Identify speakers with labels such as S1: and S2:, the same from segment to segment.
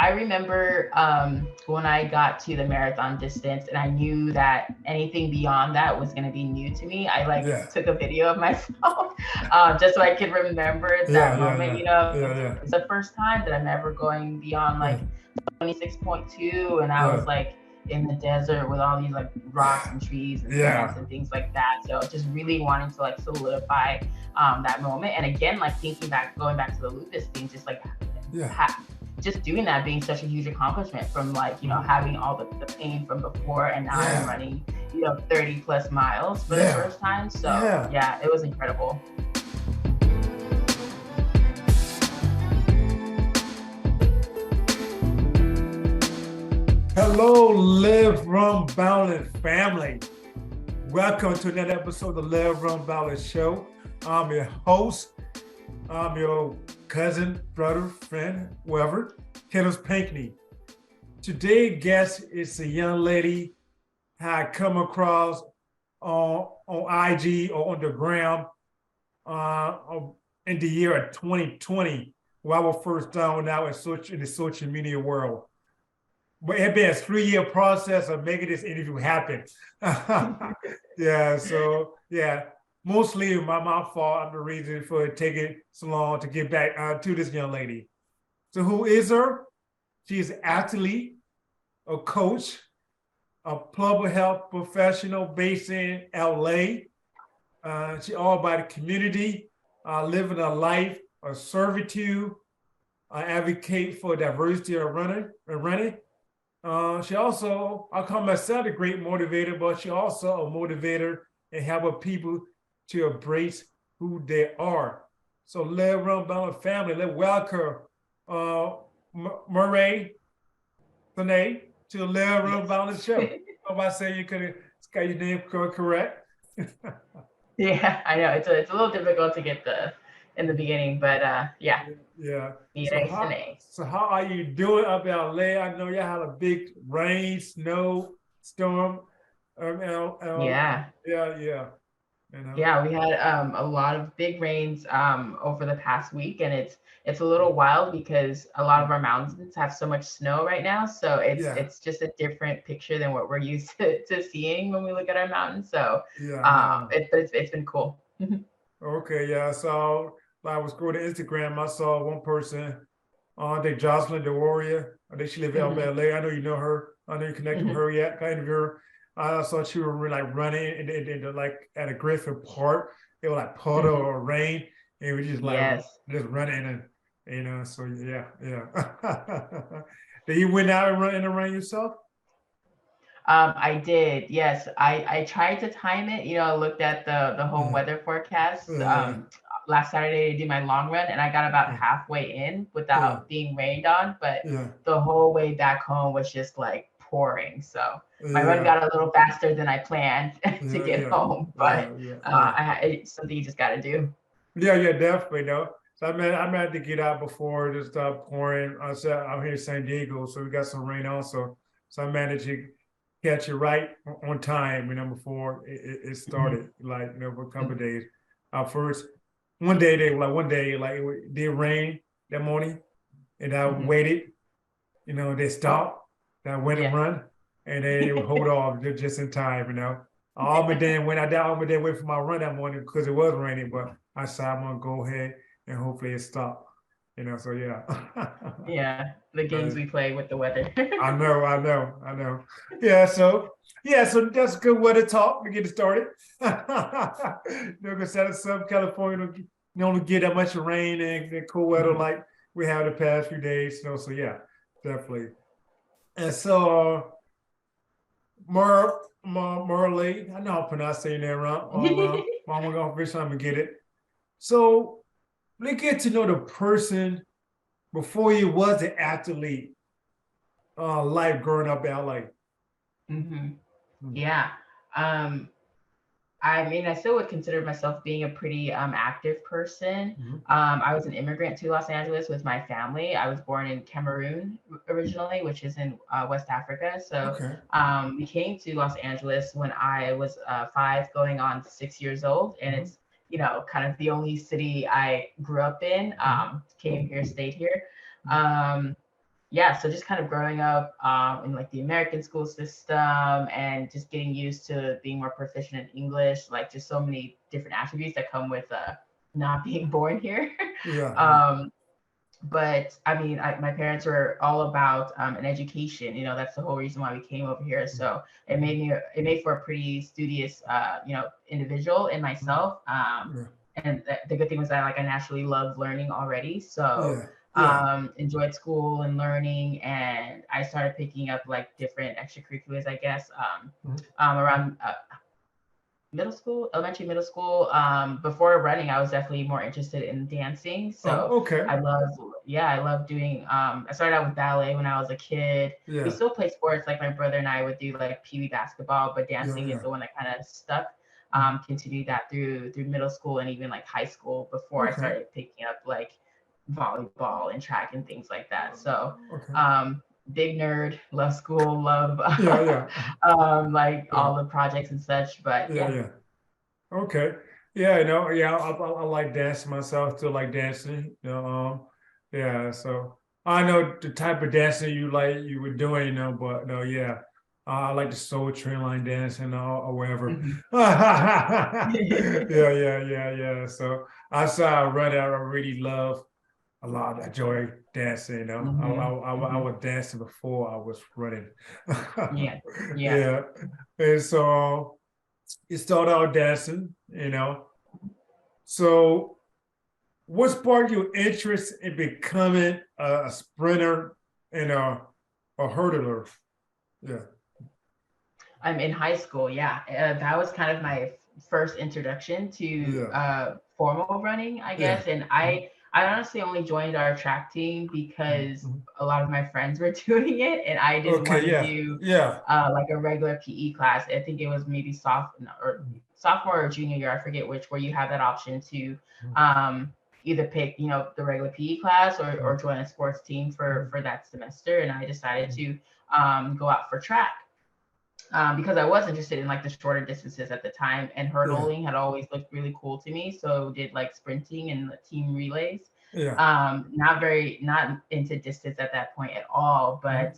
S1: I remember when I got to the marathon distance and I knew that anything beyond that was going to be new to me. I like
S2: Yeah.
S1: took a video of myself just so I could remember
S2: Yeah.
S1: that
S2: Yeah.
S1: moment.
S2: Yeah.
S1: You know,
S2: Yeah. Yeah.
S1: it's the first time that I'm ever going beyond
S2: Yeah.
S1: like 26.2, and I was
S2: Yeah.
S1: like in the desert with all these like rocks and trees and plants
S2: Yeah.
S1: and things like that. So just really wanting to like solidify that moment. And again, like thinking back, going back to the lupus thing, just like
S2: Yeah.
S1: just doing that being such a huge accomplishment from like, you know,
S2: Mhm.
S1: having all the pain from before, and now I'm
S2: Yeah.
S1: running, you know, 30 plus miles for the
S2: Yeah.
S1: first time. So
S2: Yeah.
S1: yeah, it was incredible.
S2: Hello, Live, Run, Balance family. Welcome to another episode of the Live, Run, Balance Show. I'm your host. I'm your cousin, brother, friend, whoever, Kenneth Pinkney. Today's guest is a young lady I come across on IG or on the ground uh, in the year of 2020, when I was first down now in the social media world. But it's been a 3-year process of making this interview happen. Yeah, so yeah, mostly my fault. I'm the reason for it taking so long to get back to this young lady. So who is her? She is an athlete, a coach, a public health professional based in LA. She all about the community, living a life of servitude, advocate for diversity of running. She also, I call myself a great motivator, but she also a motivator and help people to embrace who they are. So let's run down the family. Let's welcome uh, Mireille Sine to the Let Run
S1: Yes.
S2: Balance Show. Hope I say you could got your name correct.
S1: Yeah, I know it's a little difficult to get the in the beginning, but yeah,
S2: Yeah. So
S1: Mireille
S2: how
S1: Sine.
S2: so how are you doing up in LA? I know you had a big rain, snow, storm.
S1: Yeah.
S2: Yeah, yeah. You know.
S1: Yeah, we had a lot of big rains over the past week, and it's a little wild because a lot of our mountains have so much snow right now. So
S2: Yeah,
S1: it's just a different picture than what we're used to seeing when we look at our mountains. So
S2: yeah, I know.
S1: it's been cool.
S2: Okay, yeah. So I was going to Instagram. I saw one person, I think Jocelyn the Warrior. I think she lives in
S1: Hmm.
S2: LA. I know you know her. I know you connected with
S1: Hmm.
S2: her yet. Kind of her. I saw she was like running and like at a Griffith Park. It was like puddle
S1: Hmm.
S2: or rain, and we just like
S1: Yes.
S2: just running and So yeah, yeah. Did you went out and run in the rain yourself?
S1: I did. Yes, I tried to time it. You know, I looked at the whole
S2: Yeah,
S1: weather forecast
S2: yeah,
S1: last Saturday to do my long run, and I got about
S2: yeah,
S1: halfway in
S2: yeah,
S1: without being rained on. But
S2: yeah,
S1: the whole way back home was just like pouring. So my run
S2: yeah,
S1: got a little faster than I planned to
S2: yeah,
S1: get
S2: yeah,
S1: home.
S2: yeah,
S1: But
S2: yeah, yeah.
S1: it's something you just got to do.
S2: Yeah, yeah, definitely. No. So I meant to get out before it started pouring. I said I'm here in San Diego, so we got some rain also. So I managed to catch it right on time, before it
S1: Hmm.
S2: started, like, for a couple of days. First, one day, like it did rain that morning, and I
S1: Hmm.
S2: waited, they stopped, then I went and
S1: Yeah.
S2: run, and then it would hold off just in time. I almost didn't when I did almost didn't wait for my run that morning because it was raining, but I said I'm gonna go ahead and hopefully it stopped. So yeah.
S1: Yeah, the games
S2: Right.
S1: we play with the weather.
S2: I know. Yeah, so that's good weather talk. We get it started. Because out Southern California, you don't get that much rain and cool weather
S1: Hmm.
S2: like we have the past few days. So yeah, definitely. And so Marley, I know I'm pronouncing that wrong. I'm gonna first time to get it. So let's get to know the person before you was an athlete, life growing up in LA.
S1: Hmm.
S2: Mm-hmm.
S1: Yeah. Um, I mean, I still would consider myself being a pretty active person.
S2: Mm-hmm.
S1: I was an immigrant to Los Angeles with my family. I was born in Cameroon originally, which is in West Africa. So
S2: Okay.
S1: we came to Los Angeles when I was 5, going on 6 years old, and
S2: Mm-hmm.
S1: it's kind of the only city I grew up in.
S2: Mm-hmm.
S1: Came here, stayed here.
S2: Mm-hmm.
S1: Um, yeah, so just kind of growing up in like the American school system and just getting used to being more proficient in English, like just so many different attributes that come with not being born here.
S2: Yeah, yeah,
S1: um, but I mean, my parents were all about an education. That's the whole reason why we came over here. So it made for a pretty studious, individual in myself.
S2: yeah,
S1: And the good thing was that like I naturally love learning already. So
S2: yeah, yeah.
S1: enjoyed school and learning, and I started picking up like different extracurriculars, I guess,
S2: Mhm.
S1: around elementary, middle school. Before running, I was definitely more interested in dancing. So
S2: Oh, okay.
S1: I love doing. I started out with ballet when I was a kid. We
S2: Yeah,
S1: still play sports, like my brother and I would do like pee wee basketball, but
S2: yeah,
S1: dancing is
S2: yeah.
S1: the one that kind of stuck.
S2: Mhm.
S1: Continued that through middle school and even like high school before I
S2: Okay,
S1: started picking up like volleyball and track and things like that. So
S2: okay.
S1: big nerd, love school, love
S2: Yeah, yeah,
S1: like
S2: yeah,
S1: all the projects and such. But
S2: yeah,
S1: yeah.
S2: yeah. Okay. Yeah, yeah, I like dancing myself, still like dancing, yeah, so I know the type of dancing you were doing, but no, yeah. I like the soul train line dancing or whatever.
S1: Mhm.
S2: Yeah, yeah, yeah, yeah. So I saw a run out I really love a lot. I enjoy dancing,
S1: Mhm.
S2: I
S1: Mhm.
S2: was dancing before I was running.
S1: Yeah. Yeah.
S2: Yeah. And so you start out dancing, So what sparked your interest in becoming a sprinter and a hurdler? Yeah.
S1: I'm in high school. Yeah. That was kind of my first introduction to
S2: Yeah.
S1: formal running, I
S2: Yeah.
S1: guess. And I honestly only joined our track team because
S2: Mhm.
S1: a lot of my friends were doing it, and I didn't
S2: Okay.
S1: want to
S2: Yeah.
S1: do
S2: Yeah.
S1: like a regular PE class. I think it was maybe sophomore or junior year, I forget which, where you have that option to um, either pick, the regular PE class or join a sports team for that semester. And I decided to go out for track. Because I was interested in like the shorter distances at the time, and
S2: Yeah.
S1: hurdling had always looked really cool to me. So did like sprinting and the team relays.
S2: Yeah.
S1: Not into distance at that point at all,
S2: Mhm.
S1: but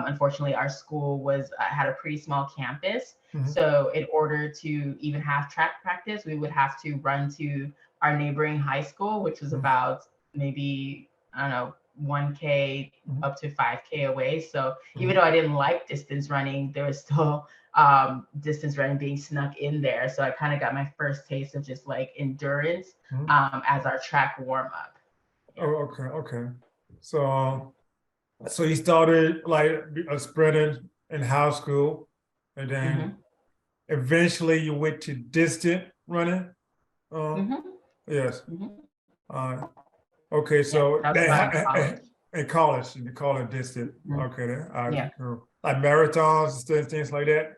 S1: unfortunately our school was had a pretty small campus.
S2: Mhm.
S1: So in order to even have track practice, we would have to run to our neighboring high school, which was
S2: Mhm.
S1: about maybe, I don't know, 1K
S2: Mhm.
S1: up to 5K away. So even
S2: Mhm.
S1: though I didn't like distance running, there was still distance running being snuck in there. So I kind of got my first taste of just like endurance
S2: Mhm.
S1: as our track warm up. Yeah.
S2: Oh, okay. Okay. So, so you started like a sprinter in high school, and then
S1: Hmm.
S2: eventually you went to distant running. Um,
S1: Hmm.
S2: yes.
S1: Hmm.
S2: Uh, okay,
S1: Yeah.
S2: so
S1: That was about in college.
S2: in college, you call it distant.
S1: Mhm.
S2: Okay, then,
S1: Yeah.
S2: cool. Like marathons, things like that.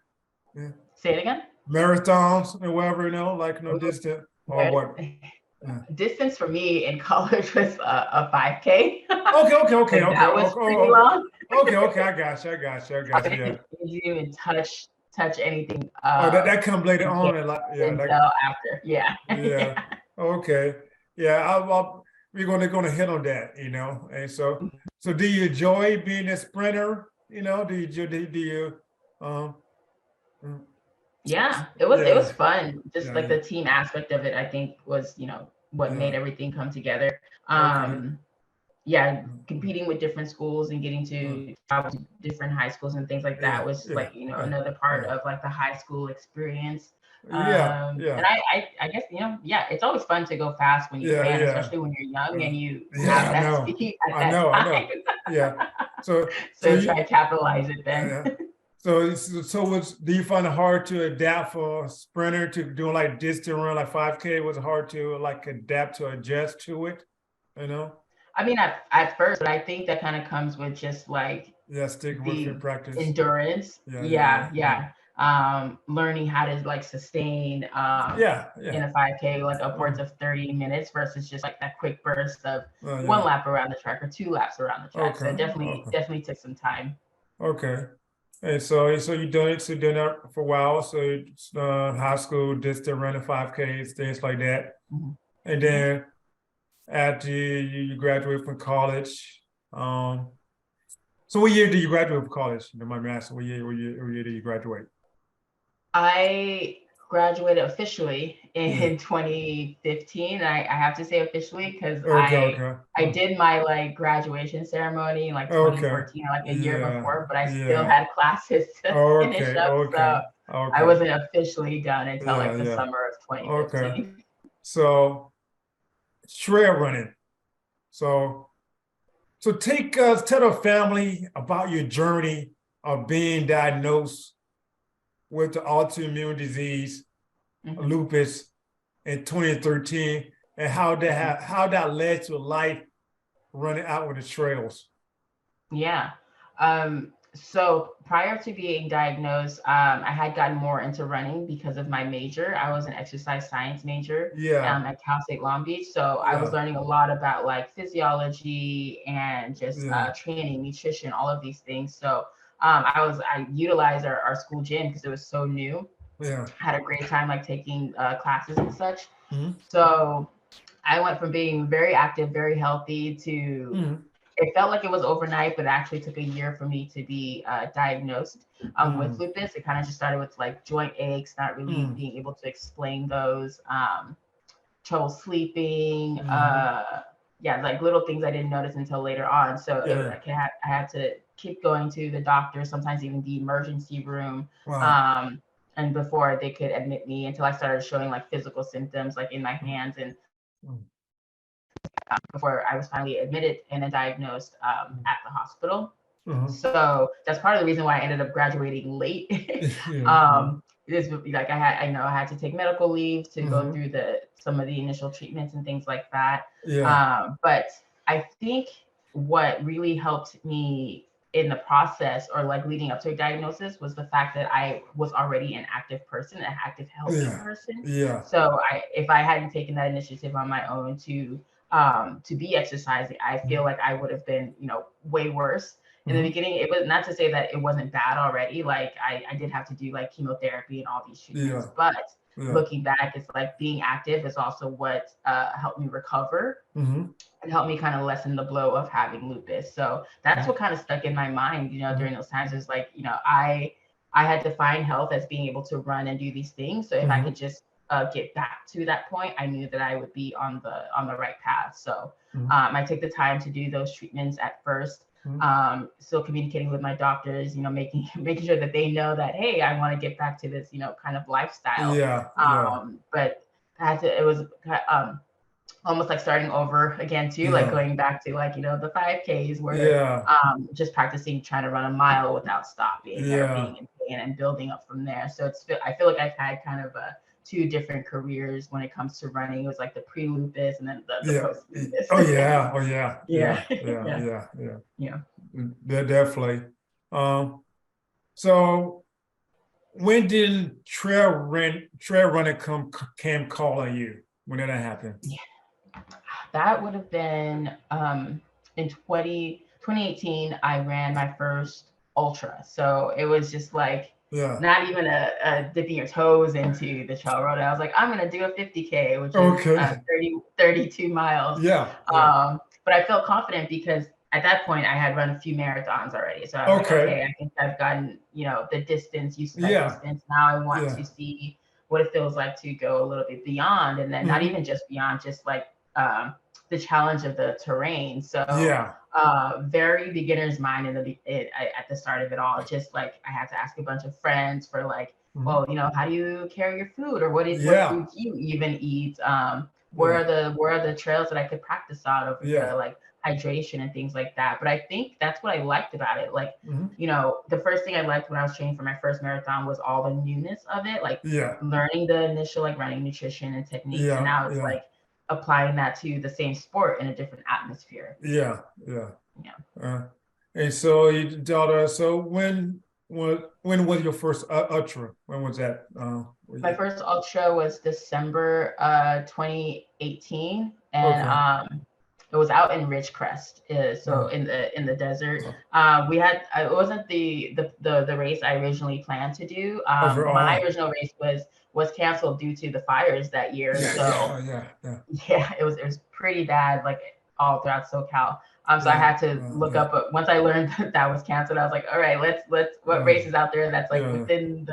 S2: Yeah.
S1: Say it again.
S2: Marathons and whatever, like
S1: Ooh,
S2: distant or
S1: mar-
S2: what? Yeah.
S1: Distance for me in college was a 5K.
S2: Okay, okay, okay,
S1: Like
S2: okay,
S1: that was pretty long.
S2: okay, okay. I got you. I got you. I
S1: I
S2: got you. Yeah.
S1: didn't even touch anything
S2: Oh, that comes later
S1: mechanical
S2: on, and like, yeah,
S1: until after. Yeah.
S2: yeah.
S1: Yeah.
S2: Okay. Yeah, we're gonna hit on that, And so do you enjoy being a sprinter? Do you um mm,
S1: Yeah, it was
S2: yeah,
S1: fun. Just
S2: yeah,
S1: like
S2: yeah.
S1: the team aspect of it, I think was, what made
S2: Yeah.
S1: everything come together.
S2: Okay.
S1: Yeah,
S2: Mm,
S1: competing with different schools and getting
S2: mm,
S1: to travel to different high schools and things like that
S2: yeah,
S1: was
S2: yeah,
S1: like,
S2: yeah,
S1: another part
S2: yeah.
S1: of like the high school experience.
S2: Yeah,
S1: And
S2: yeah,
S1: I guess, yeah, it's always fun to go fast when you
S2: yeah,
S1: can,
S2: yeah.
S1: especially when you're young
S2: Uh,
S1: and you have
S2: yeah, I
S1: that
S2: know.
S1: speed at
S2: I
S1: that
S2: know, I
S1: time.
S2: know. Yeah. So so
S1: So
S2: you
S1: try to capitalize it then.
S2: yeah. Do you find it hard to adapt for a sprinter to do like distant run like 5K? Was it hard to like adapt to adjust to it? You know?
S1: I mean, at first, but I think that kind of comes with just like
S2: Yeah, sticking with your
S1: the
S2: practice.
S1: endurance.
S2: Yeah, yeah, yeah,
S1: Yeah,
S2: yeah.
S1: yeah. Learning how to like sustain
S2: Yeah,
S1: in
S2: yeah.
S1: a 5K like upwards
S2: Uh,
S1: of 30 minutes versus just like that quick burst of one
S2: yeah.
S1: lap around the track or two laps around the track. So
S2: Okay,
S1: it definitely
S2: okay,
S1: definitely took some time.
S2: okay. And so you done it, so you done that for a while. So high school, distant running 5Ks, things like that.
S1: Mhm.
S2: And
S1: Mhm.
S2: then after you graduate from college, um, So what year did you graduate from college? You know, my asking, what year did you graduate?
S1: I graduated officially in 2015. I have to say officially because
S2: Okay.
S1: I did my like graduation ceremony in like
S2: Okay.
S1: 2014, like a year
S2: Yeah.
S1: before, but I still
S2: Yeah.
S1: had classes to finish
S2: Okay.
S1: up.
S2: Okay.
S1: So I
S2: Okay.
S1: wasn't officially done until
S2: Yeah.
S1: like the
S2: Yeah.
S1: summer of
S2: Okay.
S1: 2015.
S2: So trail running. So tell the family about your journey of being diagnosed with the autoimmune disease,
S1: Mhm.
S2: lupus, in 2013, and how that led to life running out with the trails.
S1: Yeah. So prior to being diagnosed, I had gotten more into running because of my major. I was an exercise science major
S2: Yeah.
S1: at Cal State Long Beach. So I was
S2: Yeah.
S1: learning a lot about like physiology and just
S2: Yeah.
S1: training, nutrition, all of these things. So I utilized our school gym because it was so new.
S2: Yeah.
S1: Had a great time like taking classes and such.
S2: Mhm.
S1: So I went from being very active, very healthy to
S2: Mhm.
S1: it felt like it was overnight, but it actually took a year for me to be diagnosed with lupus. It kind of just started with like joint aches, not really being able to explain those, trouble sleeping, yeah, like little things I didn't notice until later on. So I had to keep going to the doctor, sometimes even the emergency room.
S2: Wow.
S1: And before they could admit me until I started showing like physical symptoms like in my hands and before I was finally admitted and then diagnosed at the hospital. So that's part of the reason why I ended up graduating late. This like I know I had to take medical leave to go through some of the initial treatments and things like that. But I think what really helped me in the process or like leading up to a diagnosis was the fact that I was already an active person, an active, healthy person. So if I hadn't taken that initiative on my own to be exercising, I feel like I would have been, way worse. In the beginning, it was not to say that it wasn't bad already. Like I did have to do like chemotherapy and all these treatments, but looking back, it's like being active is also what helped me recover and helped me kind of lessen the blow of having lupus. So that's what kind of stuck in my mind, during those times is like, I had to find health as being able to run and do these things. So if I could just get back to that point, I knew that I would be on the right path. So I took the time to do those treatments at first. Still communicating with my doctors, making sure that they know that, hey, I want to get back to this, kind of lifestyle. But it was almost like starting over again too, like going back to like, the 5Ks where just practicing trying to run a mile without stopping or being in pain and building up from there. So I feel like I've had kind of two different careers when it comes to running. It was like the pre-lupus and then the post-lupus.
S2: Yeah. Definitely. So when did trail running came calling you? When did that happen?
S1: Yeah. That would have been in 2018, I ran my first ultra. So it was just like not even a dipping your toes into the trail road. I was like, I'm going to do a 50K, which is 32 miles. But I felt confident because at that point I had run a few marathons already. So I was like, okay, I think I've gotten, the distance, used to that distance. Now I want to see what it feels like to go a little bit beyond. And then not even just beyond, just like the challenge of the terrain. So very beginner's mind at the start of it all. Just like I had to ask a bunch of friends for like, well, how do you carry your food, or what food do you even eat? Where are the trails that I could practice out of the like hydration and things like that. But I think that's what I liked about it. Like, the first thing I liked when I was training for my first marathon was all the newness of it, like learning the initial like running nutrition and techniques. And now it's like applying that to the same sport in a different atmosphere.
S2: And so you told us, so when was your first ultra? When was that?
S1: My first ultra was December 2018, and it was out in Ridgecrest, so in the desert. We had it wasn't the race I originally planned to do. My original race was canceled due to the fires that year. It was pretty bad, like all throughout SoCal. So I
S2: Yeah.
S1: had to look up, but once I learned that was canceled, I was like, all right, what race is out there that's like within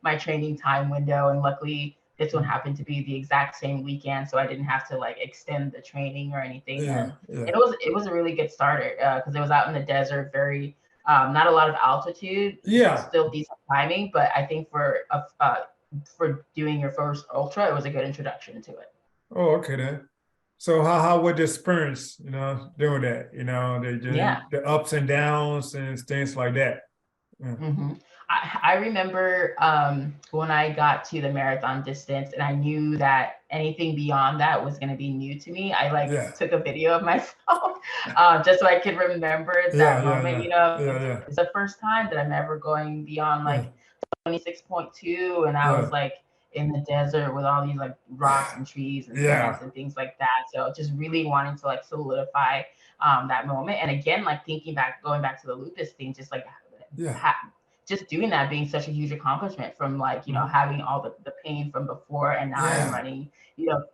S1: my training time window. And luckily this one happened to be the exact same weekend. So I didn't have to like extend the training or anything. And it was a really good starter because it was out in the desert, very, not a lot of altitude, still decent climbing, but I think for doing your first ultra, it was a good introduction to it.
S2: Oh, okay then. So how would the experience, doing that? The ups and downs and things like that.
S1: Mm-hmm. I remember when I got to the marathon distance and I knew that anything beyond that was going to be new to me. I took a video of myself just so I could remember that moment. It's the first time that I'm ever going beyond like 26.2, and I was like in the desert with all these like rocks and trees and plants and things like that. So just really wanting to like solidify that moment. And again, like going back to the lupus thing, just like just doing that being such a huge accomplishment from like, having all the pain from before, and now I'm running,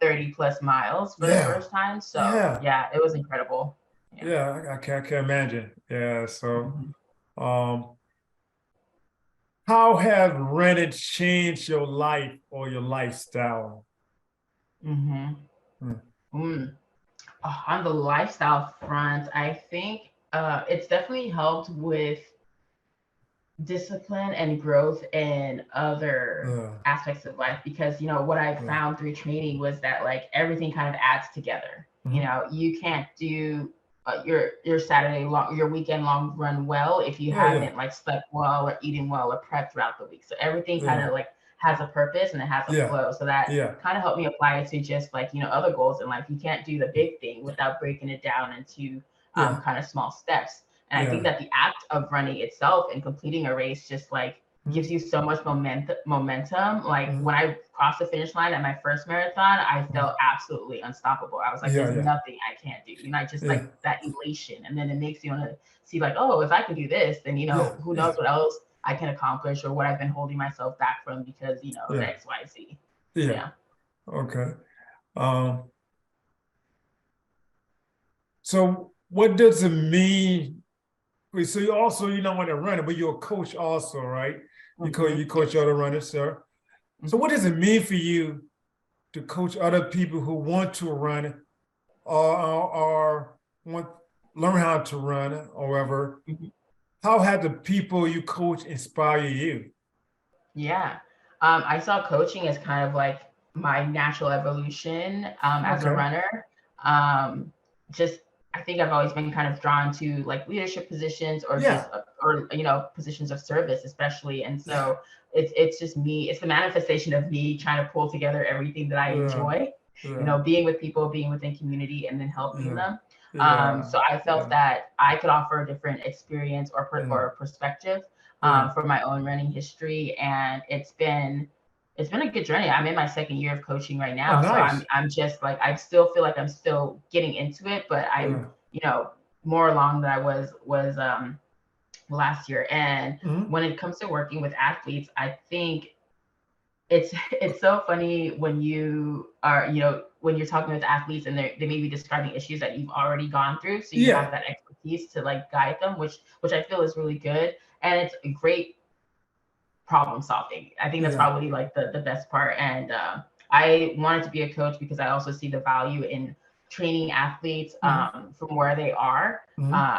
S1: 30 plus miles for the first time. So it was incredible.
S2: I can't imagine. Yeah. So, how has running changed your life or your lifestyle?
S1: On the lifestyle front, I think it's definitely helped with discipline and growth in other aspects of life, because what I found through training was that like everything kind of adds together. You can't do your Saturday long, your weekend long run well if you haven't like slept well or eaten well or prepped throughout the week. So everything kind of like has a purpose and it has a flow. So that kind of helped me apply it to just like other goals in life. You can't do the big thing without breaking it down into kind of small steps. And I think that the act of running itself and completing a race just like gives you so much momentum. Like when I crossed the finish line at my first marathon, I felt absolutely unstoppable. I was like, there's nothing I can't do. I just like that elation. And then it makes you want to see like, oh, if I can do this, then, who knows what else I can accomplish or what I've been holding myself back from because, of X, Y, Z.
S2: Yeah. Okay. So what does it mean? So you also, want to run it, but you're a coach also, right? You coach other runners, sir. So what does it mean for you to coach other people who want to run or want learn how to run or whatever? How have the people you coach inspire you?
S1: Yeah. I saw coaching as kind of like my natural evolution as a runner. I think I've always been kind of drawn to like leadership positions or positions of service, especially. And so it's just me. It's the manifestation of me trying to pull together everything that I enjoy. Being with people, being within community, and then helping them. So I felt that I could offer a different experience or perspective for my own running history, and it's been a good journey. I'm in my second year of coaching right now.
S2: Nice.
S1: So I'm just like, I still feel like I'm still getting into it, but I'm, more along than I was last year. And when it comes to working with athletes, I think it's so funny when you are, when you're talking with athletes and they may be describing issues that you've already gone through. So you have that expertise to like guide them, which I feel is really good. And it's a great problem solving. I think that's probably like the best part. And I wanted to be a coach because I also see the value in training athletes from where they are.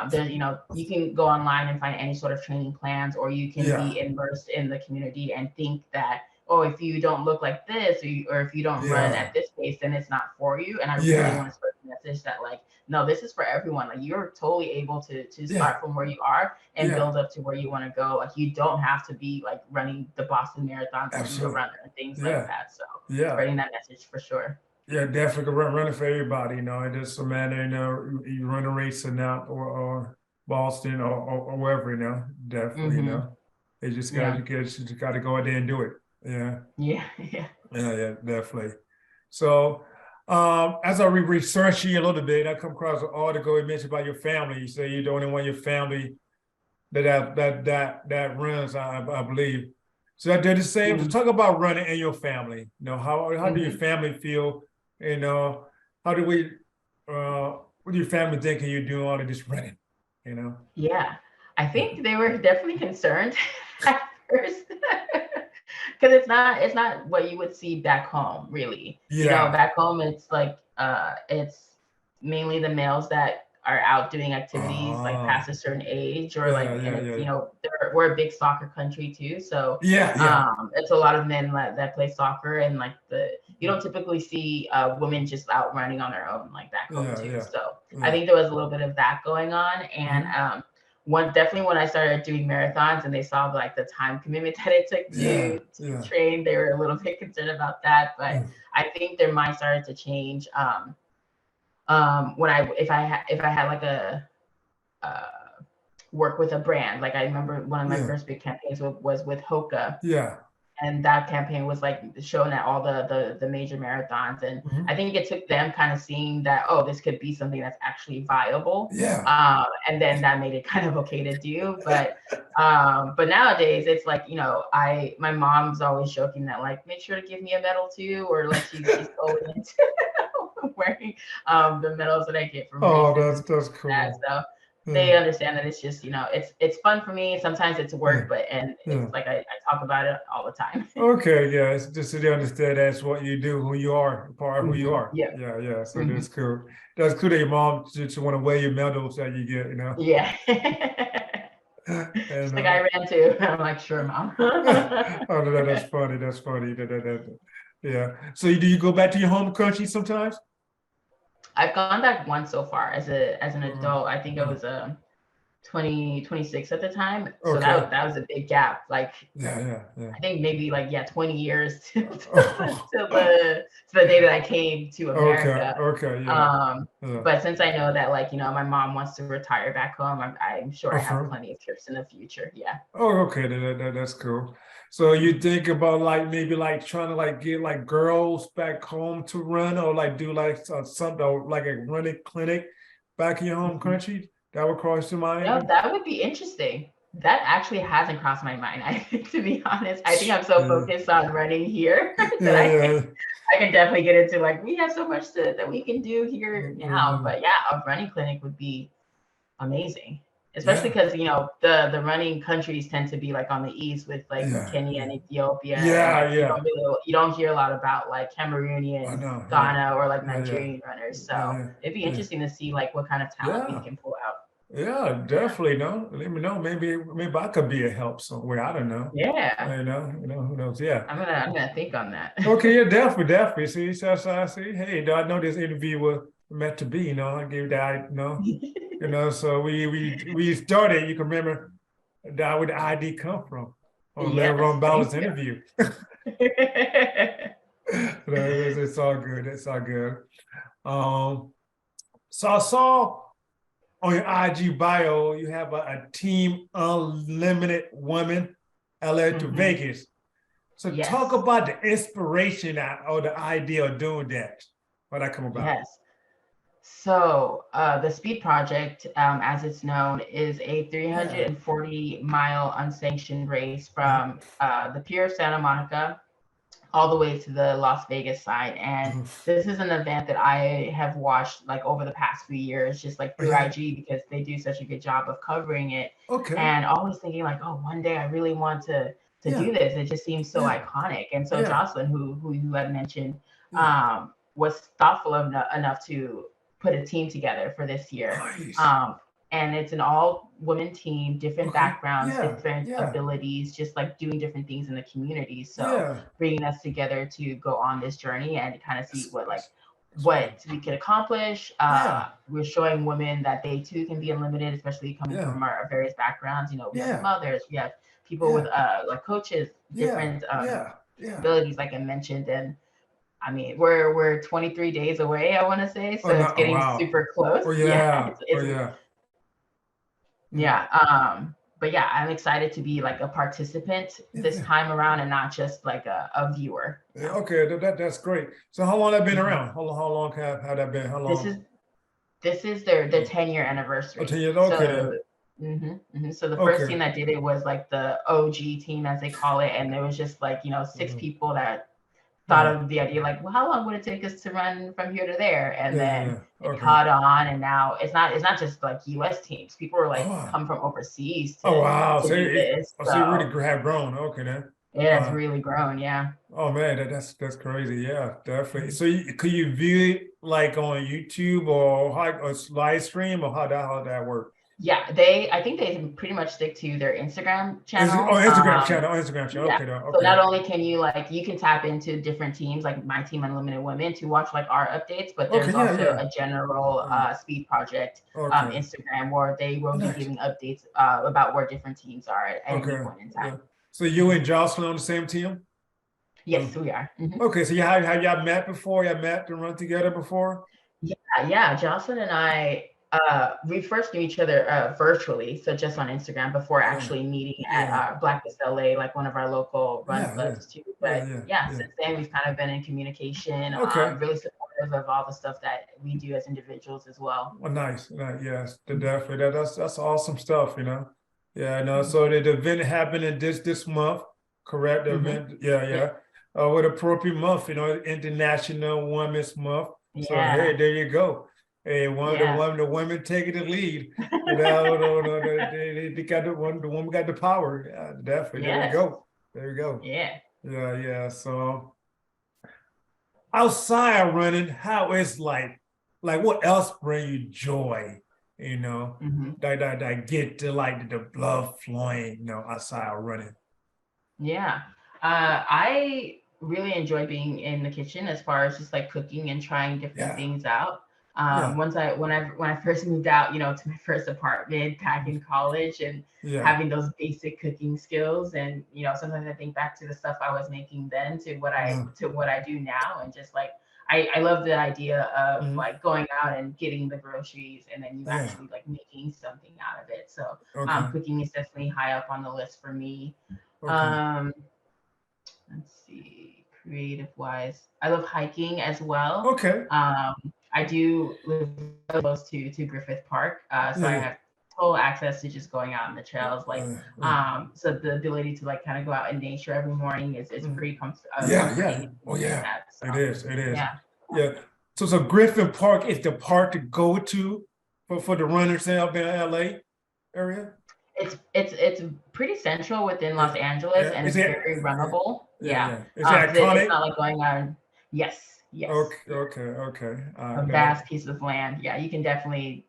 S1: There's, you can go online and find any sort of training plans, or you can be immersed in the community and think that, oh, if you don't look like this, or if you don't run at this pace, then it's not for you. And I really want to spread the message that like, no, this is for everyone. Like you're totally able to start from where you are and build up to where you want to go. Like you don't have to be like running the Boston Marathon to be a runner and things like that. So spreading that message for sure.
S2: Yeah, definitely running for everybody. It doesn't matter, you run a race or not, or Boston or wherever, definitely, they just got to go out there and do it.
S1: Yeah,
S2: definitely. So, as I research you a little bit, I come across an article you mentioned about your family. You say you're the only one in your family that runs, I believe. So they're the same. So talk about running in your family. How do your family feel? How do we what your family thinking you're doing all of this running, you know?
S1: Yeah, I think they were definitely concerned at first because it's not what you would see back home, really.
S2: Yeah.
S1: Back home it's mainly the males that are out doing activities like
S2: Oh,
S1: past a certain age, or like,
S2: yeah,
S1: and
S2: yeah,
S1: it's,
S2: yeah.
S1: we're a big soccer country too, so
S2: Yeah, yeah.
S1: it's a lot of men that play soccer, and like you don't typically see women just out running on their own like back home
S2: Yeah,
S1: too.
S2: yeah,
S1: So I
S2: yeah.
S1: think there was a little bit of that going on, and
S2: Mhm.
S1: definitely when I started doing marathons and they saw like the time commitment that it took
S2: Yeah,
S1: to
S2: yeah.
S1: train, they were a little bit concerned about that. But
S2: Mm.
S1: I think their mind started to change when if I had like a uh, work with a brand. Like I remember one of my
S2: Yeah,
S1: first big campaigns was with Hoka,
S2: yeah.
S1: and that campaign was like shown at all the major marathons, and I
S2: Mhm.
S1: think it took them kind of seeing that, oh, this could be something that's actually viable,
S2: Yeah.
S1: and then that made it kind of okay to do. But nowadays it's like, my mom's always joking that like, make sure to give me a medal too, or like she's totally into wearing the medals that I get from
S2: Oh,
S1: races and
S2: that's
S1: that.
S2: cool.
S1: So
S2: Yeah,
S1: they understand that it's just, it's fun for me. Sometimes it's
S2: yeah,
S1: work, and
S2: yeah.
S1: it's like I talk about it all the time.
S2: Okay, yeah, it's just so they understand that's what you do, who you are, part of who you are.
S1: Yeah.
S2: Yeah, yeah. So
S1: Hmm.
S2: that's cool. That's cool that your mom just want to wear your medals that you get,
S1: Yeah. She's
S2: And
S1: like, I ran too. I'm like, sure, mom.
S2: oh, no, that's funny. That's funny. Yeah. So do you go back to your home country sometimes?
S1: I've gone back once so far as an
S2: Uh,
S1: adult. I think I
S2: uh,
S1: was 26 at the time. So
S2: okay.
S1: that was a big gap. Like
S2: Yeah, yeah, yeah.
S1: I think maybe like, yeah, 20 years
S2: Oh,
S1: to the day that I came to
S2: okay,
S1: America.
S2: okay, yeah,
S1: Um,
S2: yeah.
S1: but since I know that, like, my mom wants to retire back home, I'm sure I have
S2: Uh-huh.
S1: plenty of trips in the future. Yeah.
S2: Oh, okay, that's cool. So you think about like maybe like trying to like get like girls back home to run, or like do like something, or like a running clinic back in your home
S1: Mhm.
S2: country? That would cross your mind?
S1: That would be interesting. That actually hasn't crossed my mind. I think, to be honest, I think I'm so
S2: Yeah,
S1: focused on running here that
S2: yeah, yeah.
S1: I can definitely get into like, we have so much that we can do here now.
S2: Mhm.
S1: But yeah, a running clinic would be amazing, especially
S2: Yeah,
S1: because the running countries tend to be like on the east with like
S2: yeah,
S1: Kenya
S2: yeah,
S1: and Ethiopia, and
S2: yeah,
S1: like
S2: yeah.
S1: you don't hear a lot about like
S2: I
S1: Cameroonian,
S2: know. Yeah,
S1: Ghana, or like
S2: yeah, yeah,
S1: Nigerian runners.
S2: yeah,
S1: So
S2: yeah,
S1: it'd be
S2: yeah.
S1: interesting to see like what kind of talent we
S2: Yeah.
S1: can pull out.
S2: Yeah, definitely. No, let me know. Maybe I could be a help somewhere. I don't know.
S1: Yeah,
S2: Who knows? Yeah.
S1: I'm gonna think on that.
S2: Okay, yeah, definitely. See, so I see. Hey, I know this interview was meant to be. I gave that. So we started. You can remember that where the ID come from on Larry
S1: Yes,
S2: Ron Ballard's
S1: thank you.
S2: interview. It's all good. It's all good. Um, so I saw on your IG bio, you have a Team Unlimited Women LA to
S1: Mhm.
S2: Vegas. So talk
S1: Yes,
S2: about the inspiration or the idea of doing that. How that come about?
S1: yes. So the Speed Project, as it's known, is a
S2: Yeah.
S1: 340-mile unsanctioned race
S2: Uh-huh.
S1: from the Pier of Santa Monica all the way to the Las Vegas side. And
S2: Uh-huh.
S1: this is an event that I have watched like over the past few years, just like
S2: Oh,
S1: through
S2: yeah.
S1: IG, because they do such a good job of covering it.
S2: Okay.
S1: And always thinking like, oh, one day I really want to
S2: Yeah.
S1: do this. It just seems so
S2: Yeah.
S1: iconic. And so
S2: Yeah.
S1: Jocelyn, who you had mentioned,
S2: Yeah.
S1: was thoughtful enough to put a team together for this year.
S2: Nice.
S1: Um, and it's an all women team, different
S2: Okay.
S1: backgrounds,
S2: Yeah.
S1: different
S2: Yeah.
S1: abilities, just like doing different things in the community. So
S2: Yeah.
S1: bringing us together to go on this journey and kind of see
S2: That's great.
S1: what we can accomplish.
S2: Yeah.
S1: We're showing women that they too can be unlimited, especially coming
S2: Yeah.
S1: from our various backgrounds. We have
S2: Yeah.
S1: mothers, we have people with
S2: Yeah.
S1: like coaches,
S2: Yeah.
S1: different
S2: Yeah. Yeah.
S1: abilities, like I mentioned. And I mean, we're 23 days away, I want to say,
S2: Oh
S1: so
S2: no.
S1: it's
S2: Oh
S1: getting
S2: wow.
S1: super close.
S2: Oh
S1: Yeah,
S2: yeah. Oh
S1: it's
S2: yeah. Mm.
S1: yeah. But yeah, I'm excited to be like a participant
S2: Yeah.
S1: this
S2: Yeah.
S1: time around and not just like a viewer.
S2: Yeah, okay, that's great. So how long that been
S1: Mhm.
S2: around? How long have that been? How
S1: This
S2: long?
S1: is this is their 10-year
S2: Oh, 10
S1: anniversary.
S2: years. Okay
S1: So
S2: then.
S1: so the first
S2: Okay.
S1: team that did it was like the OG team, as they call it, and there was just like, 6
S2: Mhm.
S1: people that thought of the idea like, well, how long would it take us to run from here to there? And then it
S2: Okay.
S1: caught on, and now it's not just like US teams. People are like
S2: Oh,
S1: come from overseas
S2: oh wow.
S1: to
S2: So
S1: do this.
S2: so you really
S1: So
S2: have grown. Okay then.
S1: yeah, it's really grown. Yeah.
S2: Oh man, that's crazy. Yeah, definitely. So could you view it like on YouTube or how or live stream or how that work?
S1: Yeah, I think they pretty much stick to their Instagram channels.
S2: Instagram channel.
S1: Yeah.
S2: Okay,
S1: So
S2: okay.
S1: not only can you like you can tap into different teams like My Team Unlimited Women to watch like our updates, but
S2: Okay,
S1: there's
S2: yeah,
S1: also
S2: yeah.
S1: a general speed project
S2: Okay.
S1: Instagram where they will be
S2: Nice.
S1: giving updates about where different teams are at any
S2: Okay.
S1: point in
S2: Yeah.
S1: time.
S2: So you and Jocelyn on the same team?
S1: Yes, we are.
S2: Okay, so you have y'all met before? Y'all met and run together before?
S1: Yeah. Jocelyn and I, we first knew each other virtually, so just on Instagram before actually meeting at
S2: Yeah.
S1: Blacklist LA, like one of our local run
S2: Yeah.
S1: clubs too. But yeah,
S2: Yeah.
S1: since then we've kind of been in communication,
S2: Okay.
S1: really supportive of all the stuff that we do as individuals as well.
S2: Well, nice. Yes, definitely. That's awesome stuff, you know. Yeah, no. So the event happened in this month, correct? The event, yeah. With appropriate month, you know, International Women's Month. So hey,
S1: Yeah.
S2: there you go. Hey,
S1: Yeah.
S2: the women taking the lead. You know, they got the woman got the power. Yeah, definitely. There you
S1: Yes.
S2: go. There you go.
S1: Yeah.
S2: Yeah. So outside of running, how is like what else bring you joy? You know, that get to like the blood flowing, you know, outside of running.
S1: Yeah. I really enjoy being in the kitchen as far as just like cooking and trying different
S2: Yeah.
S1: things out.
S2: Yeah.
S1: When I first moved out, to my first apartment back in college and
S2: Yeah.
S1: having those basic cooking skills, and sometimes I think back to the stuff I was making then to what I do now, and just like I love the idea of like going out and getting the groceries and then you
S2: Yeah.
S1: actually like making something out of it. So
S2: Okay.
S1: cooking is definitely high up on the list for me.
S2: Okay.
S1: Um, let's see, creative wise, I love hiking as well.
S2: Okay.
S1: I do live close to Griffith Park, so I
S2: Yeah.
S1: have total access to just going out on the trails. Like, so the ability to like kind of go out in nature every morning is pretty comforting.
S2: Oh yeah.
S1: That, so,
S2: It is. It is.
S1: yeah.
S2: Yeah. So Griffin Park is the park to go to for the runners up in LA area.
S1: It's pretty central within Los Angeles, and it's very runnable. Yeah.
S2: Is it
S1: 'Cause
S2: iconic?
S1: it's not like going on. Yes.
S2: Okay.
S1: A vast piece of land. Yeah, you can definitely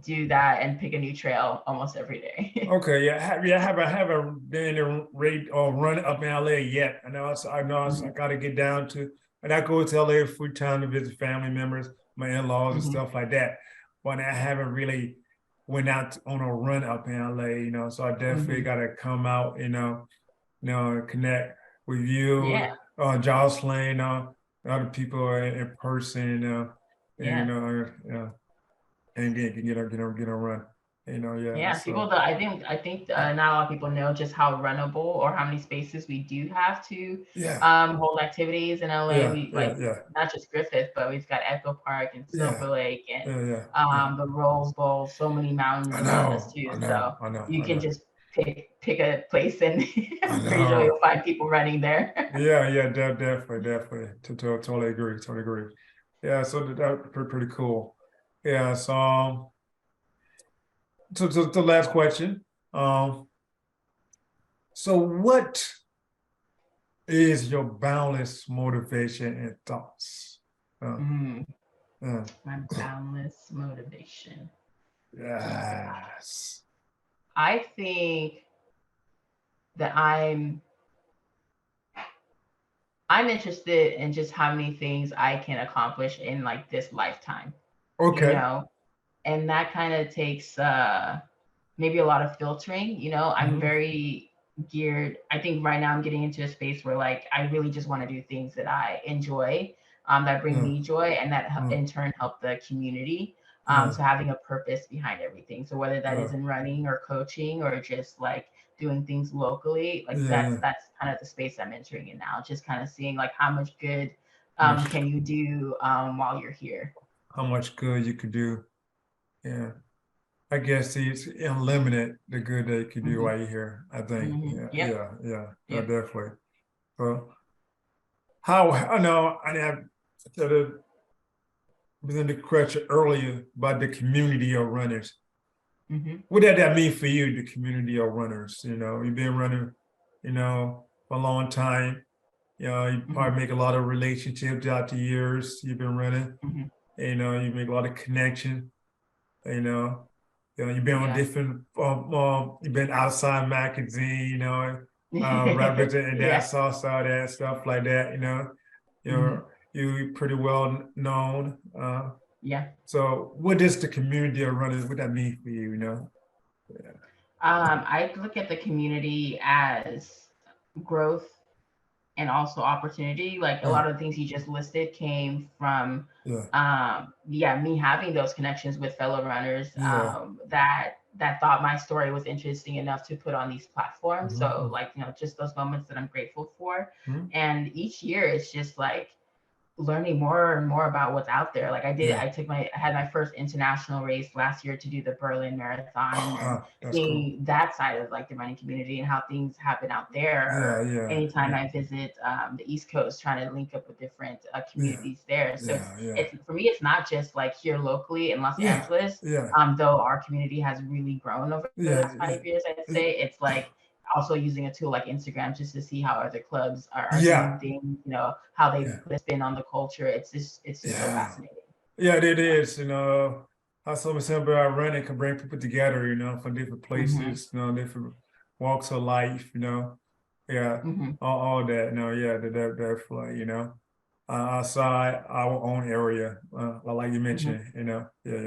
S1: do that and pick a new trail almost every day.
S2: Okay, yeah, I haven't been to rate or run up in LA yet. I know I got to get down to, and I go to LA full time to visit family members, my in-laws and stuff like that. But I haven't really went out on a run up in LA, you know. So I definitely got to come out, connect with you, Jocelyn, other people in person, and get a run.
S1: People though, I think not a lot of people know just how runnable or how many spaces we do have to hold activities in LA. We not just Griffith, but we've got Echo Park and Silver Lake and the Rose Bowl, so many mountains around us too. So you can just pick a place and I'm pretty sure you'll find people running there.
S2: Definitely. Totally agree. Yeah, so that's pretty cool. Yeah, so the last question. So what is your boundless motivation and thoughts?
S1: My boundless motivation.
S2: Yes.
S1: I think that I'm interested in just how many things I can accomplish in like this lifetime.
S2: Okay.
S1: And that kind of takes maybe a lot of filtering. I'm very geared. I think right now I'm getting into a space where like I really just want to do things that I enjoy, that bring me joy, and that in turn help the community. So having a purpose behind everything. So whether that is in running or coaching or just like doing things locally, like that's kind of the space I'm entering in now. Just kind of seeing like how much good can you do while you're here.
S2: How much good you could do. Yeah. I guess it's unlimited the good that you can do while you're here. I think. Yeah, definitely. Well, how I know I have sort of been the question earlier about the community of runners. What did that mean for you, the community of runners? You've been running, for a long time. You probably make a lot of relationships out the years you've been running. You make a lot of connection. You've been on different. You've been outside magazine. Representing that, sauce, all that stuff like that. You're pretty well known. So, what does the community of runners? What that mean for you?
S1: I look at the community as growth and also opportunity. Like a lot of the things you just listed came from me having those connections with fellow runners that thought my story was interesting enough to put on these platforms. So just those moments that I'm grateful for. And each year it's just like learning more and more about what's out there. Like I had my first international race last year to do the Berlin Marathon, and seeing that side of like the running community and how things happen out there. Anytime I visit the East Coast, trying to link up with different communities there. So it's for me, it's not just like here locally in Los Angeles. Though our community has really grown over the last 5 years, I'd say it's like also using a tool like Instagram just to see how other clubs are doing things, how they put a spin on the culture. It's just so fascinating.
S2: Yeah, it is. How so simple running can bring people together, from different places, different walks of life, all that. Definitely, outside our own area, like you mentioned,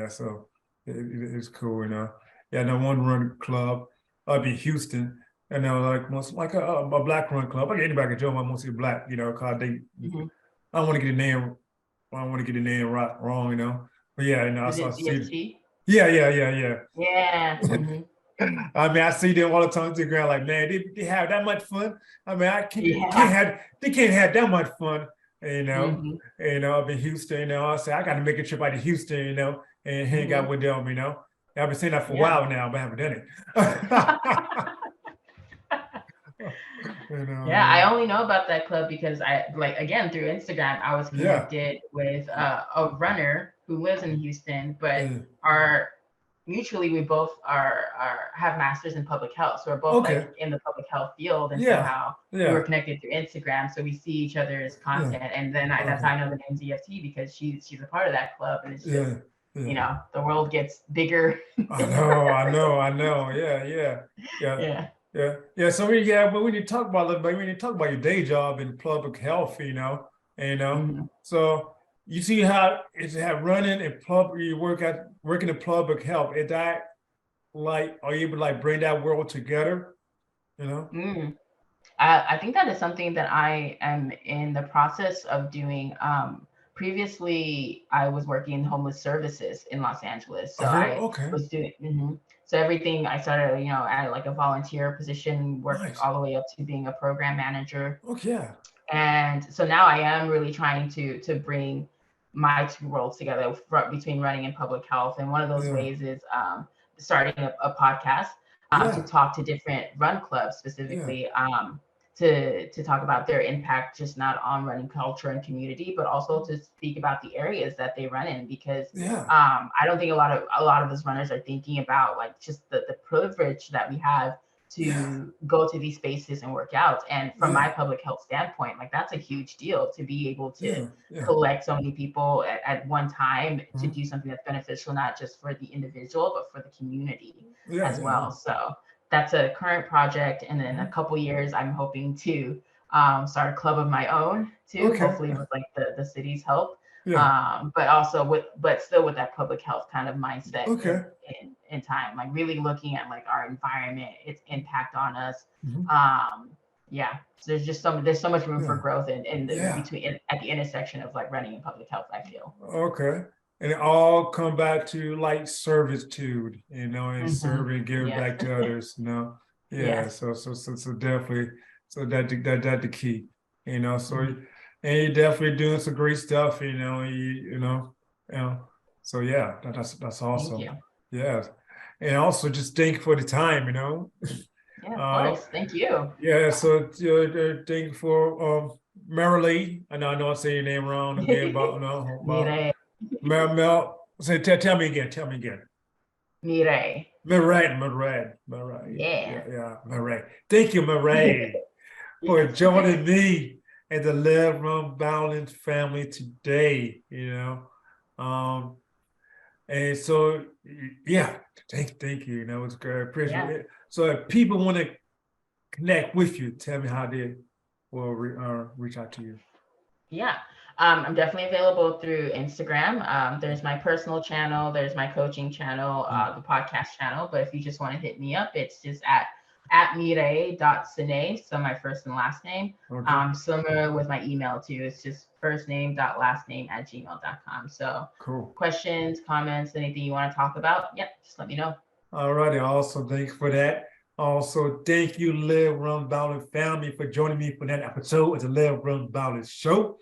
S2: So it's cool, the one run club up in Houston. Like a black run club. Like anybody can join, mostly black, because they. I don't want to get the name. I don't want to get the name wrong, But I saw see. Yeah. I mean, I see them all the time on the ground. Like, man, they have that much fun. I mean, they can't have that much fun. Up in Houston, I say I got to make a trip out to Houston, and hang out with them, I've been saying that for a while now, but I haven't done it.
S1: I only know about that club because I again through Instagram I was connected with a runner who lives in Houston, but mutually we both have masters in public health, so we're both like in the public health field, and somehow we were connected through Instagram, so we see each other's content, and then that's how I know the name ZFT because she's a part of that club, and it's just the world gets bigger.
S2: I know. Yeah. So but when you talk about your day job in public health, so you see how it's running in public, you working in public health. Is that like, are you able to like bring that world together?
S1: I think that is something that I am in the process of doing. Previously, I was working in homeless services in Los Angeles, so I was doing. So everything I started, at like a volunteer position, worked all the way up to being a program manager. And so now I am really trying to bring my two worlds together between running and public health. And one of those ways is starting a podcast to talk to different run clubs specifically. To talk about their impact, just not on running culture and community, but also to speak about the areas that they run in, because I don't think a lot of us runners are thinking about like just the privilege that we have to go to these spaces and work out. And from my public health standpoint, like that's a huge deal to be able to collect so many people at one time to do something that's beneficial, not just for the individual, but for the community as well. So that's a current project. And in a couple years, I'm hoping to start a club of my own too, hopefully with like the city's help. But also still with that public health kind of mindset in time, like really looking at like our environment, its impact on us. So there's so much room for growth between at the intersection of like running and public health, I feel.
S2: And it all come back to like servitude, and serving, giving back to others, So definitely, so that the key, So and you're definitely doing some great stuff, So that's awesome.
S1: Thank you.
S2: Yeah, and also just thank you for the time,
S1: Yeah, of course. Thank you.
S2: So thank you for Mireille, I know I say your name wrong again, but
S1: Mireille.
S2: Tell me again. Tell me again.
S1: Mireille.
S2: Mireille.
S1: Yeah.
S2: Yeah, Mireille. Thank you, Mireille, for
S1: Yes.
S2: joining me and the Live Run Balance family today. And so yeah, thank you. It's good. Appreciate it. So if people want to connect with you, tell me how they will reach out to you.
S1: Yeah. I'm definitely available through Instagram. There's my personal channel, there's my coaching channel, the podcast channel. But if you just want to hit me up, it's just at mireille.sine, so my first and last name.
S2: Okay.
S1: Similar with my email too. It's just firstname.lastname@gmail.com. So
S2: cool.
S1: Questions, comments, anything you want to talk about, just let me know.
S2: All righty. Also, thanks for that. Also, thank you, Live Run Balance family, for joining me for that episode of the Live Run Balance show.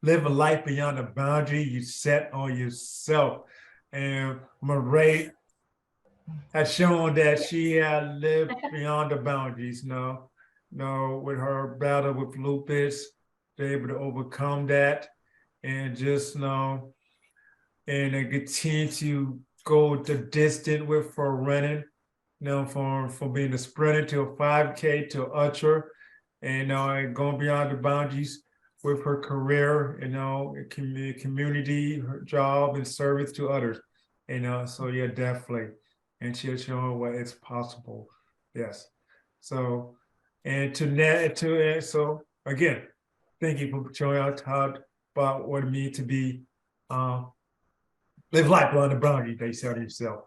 S2: Live a life beyond the boundary you set on yourself. And Mireille has shown that she had lived beyond the boundaries, with her battle with lupus, able to overcome that and just and continue to go the distance with for running, from being a sprinter to a 5K to ultra, and going beyond the boundaries with her career, community, her job, and service to others. So yeah, definitely. And she'll show what it's possible. Yes. So, so again, thank you for showing out about what it means to be, live life beyond the boundary they set yourself.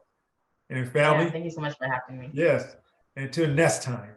S2: And family.
S1: Yeah, thank you so much for having me.
S2: Yes. Until next time.